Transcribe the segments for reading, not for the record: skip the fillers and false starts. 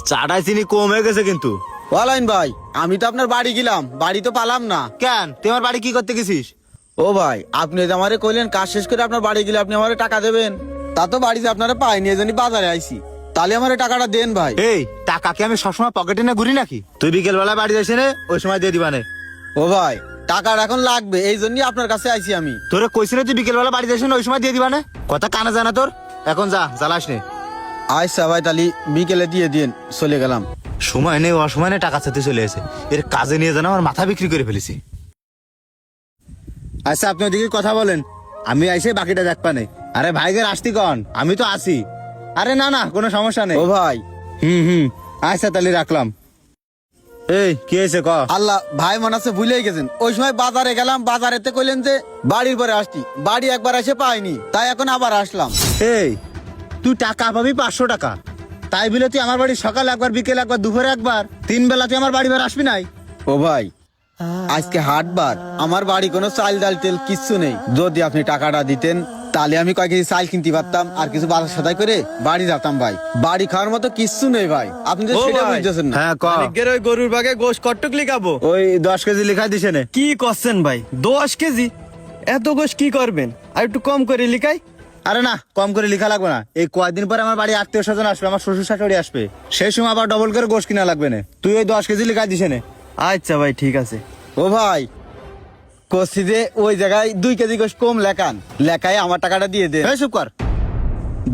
চাটাই চিনি কম হয়ে গেছে কিন্তু। বলেন ভাই, আমি তো আপনার বাড়ি গেলাম, বাড়ি তো পালাম না। কেন তুই আমার বাড়ি কি করতে গেছিস? ও ভাই, আপনি যে আমারে কইলেন কাজ শেষ করে আপনার বাড়ি গেলে আপনি আমারে টাকা দেবেন, তা তো বাড়িতে আপনারা পাইনি, এজন্য বাজারে আইছি। তাহলে আমারে টাকাটা দেন ভাই। এই টাকা কি আমি সবসময় পকেটে না ঘুরি নাকি? তুই বিকেল বেলা বাড়ি যাইস নে, ওই সময় দিয়ে দিবানে। ও ভাই, টাকাটা এখন লাগবে, এই জন্যই আপনার কাছে আইছি আমি। তোরে কইছি না তুই বিকেল বেলা বাড়ি যাইস না, ওই সময় দিয়ে দিবানে। কথা কানে জানা তোর, এখন যা, জ্বালাস নে। আচ্ছা ভাই, তাহলে বিকেলে দিয়ে দিন, চলে গেলাম। সময় নেই অসময় নেই টাকা চাইতে চলে এসে, এর কাজে নিয়ে জানা আমার মাথা বিক্রি করে ফেলেছি। আচ্ছা আপনি ওদিকে কথা বলেন, আমি আইসে বাকিটা দেখবা নেই। আরে ভাইগের আসতি কন, আমি তো আসি। আরে না না, কোনো সমস্যা নেই। ও ভাই, হুম, আচ্ছা তাহলে রাখলাম। এই কি হয়েছে ক? আল্লাহ ভাই মনে আছে ভুলেই গেছেন, ওই সময় বাজারে গেলাম, বাজারেতে কইলেন যে বাড়ির পরে আসতি, বাড়ি একবার এসে পাইনি, তাই এখন আবার আসলাম। এই তুই টাকা পাবি 500 টাকা, তাই বলে তুই আমার বাড়ি সকাল একবার, বিকেল একবার, দুপুরে একবার, 3 বেলা তুই আমার বাড়ি বার আসবি নাই? ও ভাই, আজকে হাটবার, আমার বাড়ি কোনো চাল ডাল তেল কিচ্ছু নেই। যদি আপনি টাকাটা দিতেন তাহলে আমি কয়েক কেজি চাল কিনতে পারতাম, আর কিছু বাজার সদাই করে বাড়ি যেতাম ভাই। বাড়ি খাওয়ার মতো কিচ্ছু নেই ভাই, আপনি তো ও সেটা ভাই। বুঝতেছেন না। হ্যাঁ ক। মানিকের ওই গরুর বাগে গোশ কট্টক লিখাবো। ওই 10 কেজি লিখা দিছে নে। কি করছেন ভাই, 10 কেজি? এত গোশ কি করবেন, আর একটু কম করে লিখাই। আরে না, কম করে লিখা লাগবে না। এই কয়েকদিন পরে আমার বাড়ি আত্মীয় স্বজন আসবে, আমার শ্বশুর শাশুড়ি আসবে, সেই সময় আবার ডবল করে গোশ কিনা লাগবে না। তুই ওই 10 কেজি লিখা দিছে নে। আচ্ছা ভাই, ঠিক আছে। ও ভাই, কষি যে ওই জায়গায় 2 কেজি গোশ কম লেখান, লেখায় আমার টাকাটা দিয়ে দেন। এই চুপ কর।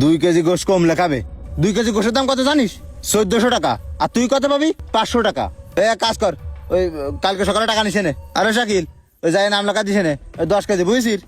2 কেজি গোশ কম লেখাবে? 2 কেজি গোশের দাম কত জানিস? 1400 টাকা। আর তুই কত পাবি? 500 টাকা। এই এক কাজ কর, ওই কালকে সকালে টাকা নিছে নে। আরে শাকিল, ওই যাই নাম লেখা দিছে নে, ওই 10 কেজি বুঝছিস?